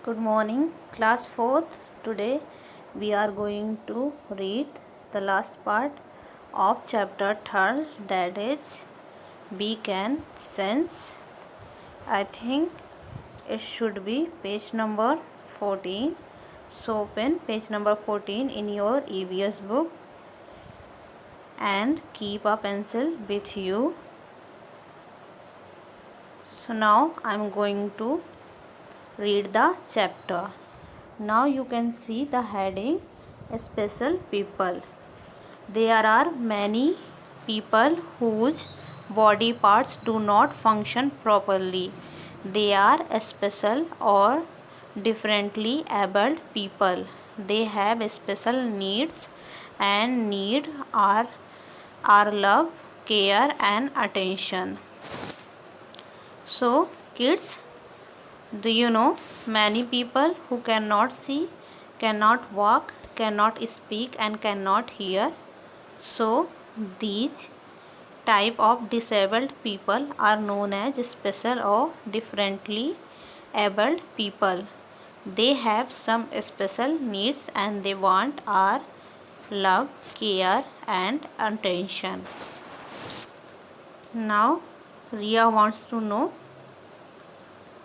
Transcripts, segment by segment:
Good morning, class 4th. Today we are going to read the last part of chapter 3rd, that is Beak and Sense. I think it should be page number 14. So open page number 14 in your EVS book and keep a pencil with you. So now I am going to read the chapter. Now you can see the heading Special People. There are many people whose body parts do not function properly. They are special or differently abled people. They have special needs and need our love, care and attention. So kids, do you know many people who cannot see, cannot walk, cannot speak and cannot hear? So these type of disabled people are known as special or differently abled people. They have some special needs and they want our love, care and attention. Now Ria wants to know,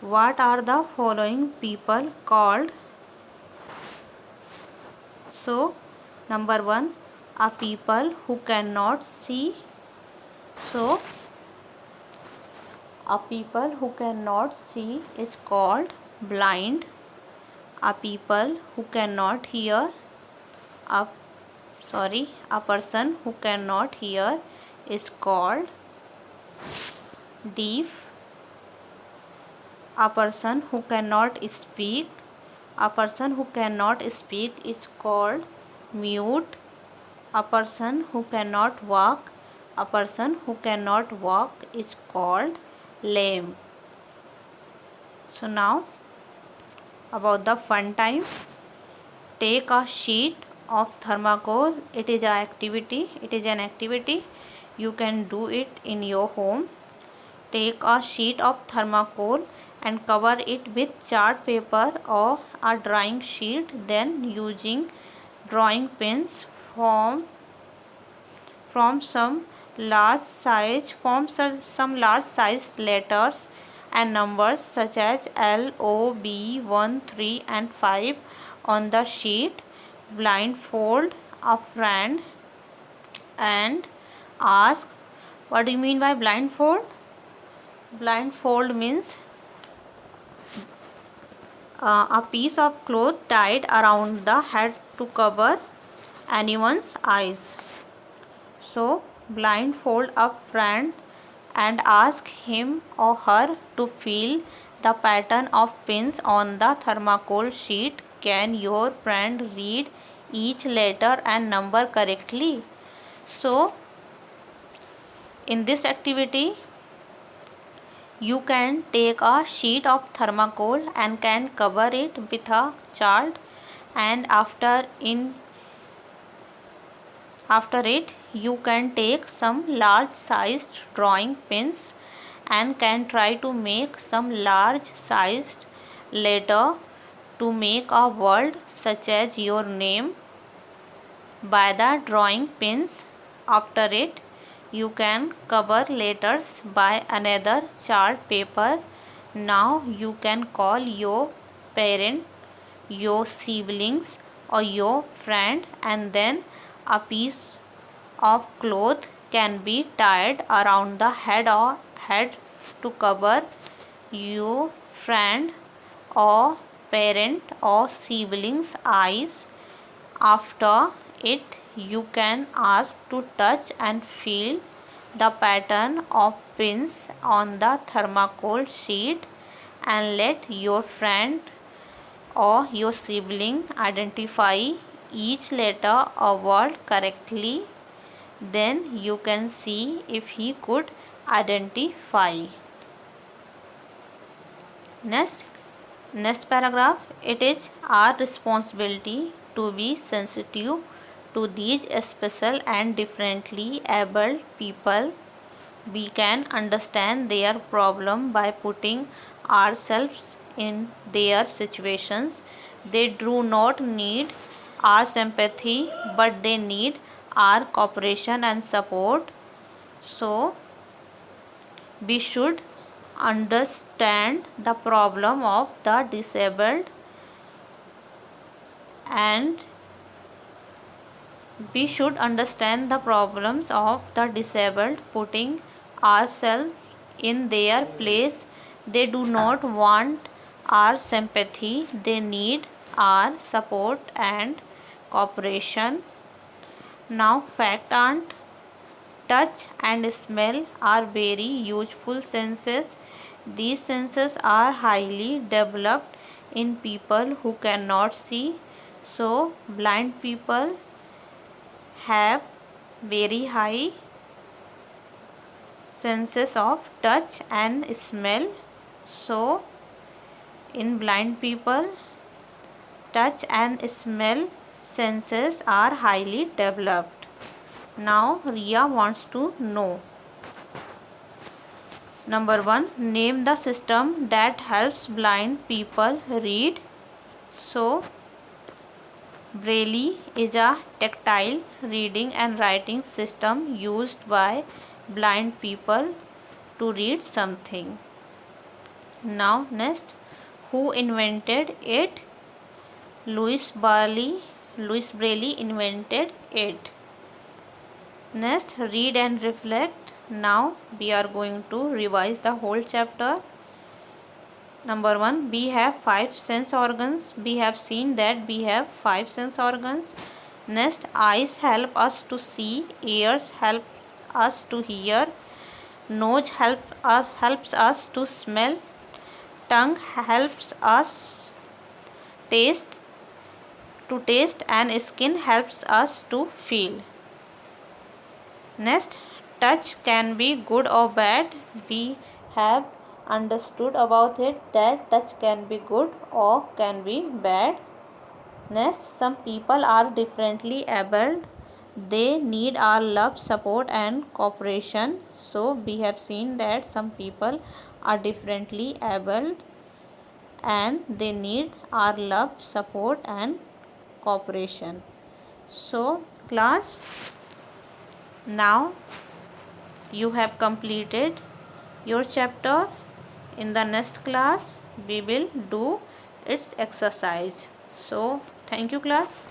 what are the following people called? So number 1, are people who cannot see. So a people who cannot see is called blind. A people who cannot hear, a person who cannot hear is called deaf. A person who cannot speak, a person who cannot speak is called mute. A person who cannot walk, a person who cannot walk is called lame. So now about the fun time. Take a sheet of thermocol. It is an activity. You can do it in your home. Take a sheet of thermocol and cover it with chart paper or a drawing sheet. Then using drawing pins form some large size letters and numbers such as L, O, B, 1, 3 and 5 on the sheet. Blindfold a friend and ask, what do you mean by blindfold? Blindfold means a piece of cloth tied around the head to cover anyone's eyes. So blindfold a friend and ask him or her to feel the pattern of pins on the thermocol sheet. Can your friend read each letter and number correctly? So in this activity you can take a sheet of thermocol and can cover it with a chart, and after it you can take some large sized drawing pins and can try to make some large sized letter to make a word such as your name by the drawing pins. After it you can cover letters by another chart paper. Now you can call your parent, your siblings or your friend, and then a piece of cloth can be tied around the head to cover your friend or parent or siblings' eyes. After it you can ask to touch and feel the pattern of pins on the thermocol sheet and let your friend or your sibling identify each letter or word correctly. Then you can see if he could identify. Next paragraph. It is our responsibility to be sensitive to these special and differently abled people. We can understand their problem by putting ourselves in their situations. They do not need our sympathy, but they need our cooperation and support. So we should understand the problem of the disabled, and we should understand the problems of the disabled, putting ourselves in their place. They do not want our sympathy, they need our support and cooperation. Now, fact and touch and smell are very useful senses. These senses are highly developed in people who cannot see. So, blind people have very high senses of touch and smell. So, in blind people, touch and smell senses are highly developed. Now, Ria wants to know. Number 1. Name the system that helps blind people read. So, Braille is a tactile reading and writing system used by blind people to read something. Now, next, who invented it? Louis Braille invented it. Next, read and reflect. Now we are going to revise the whole chapter. Number 1, we have 5 sense organs. We have seen that we have 5 sense organs. Next, eyes help us to see, ears help us to hear, nose helps us to smell, tongue helps us taste and skin helps us to feel. Next, touch can be good or bad. We have understood about it that touch can be good or can be bad. Next, some people are differently abled. They need our love, support and cooperation. So we have seen that some people are differently abled and they need our love, support and cooperation. So class, now you have completed your chapter. In the next class we will do its exercise. So thank you class.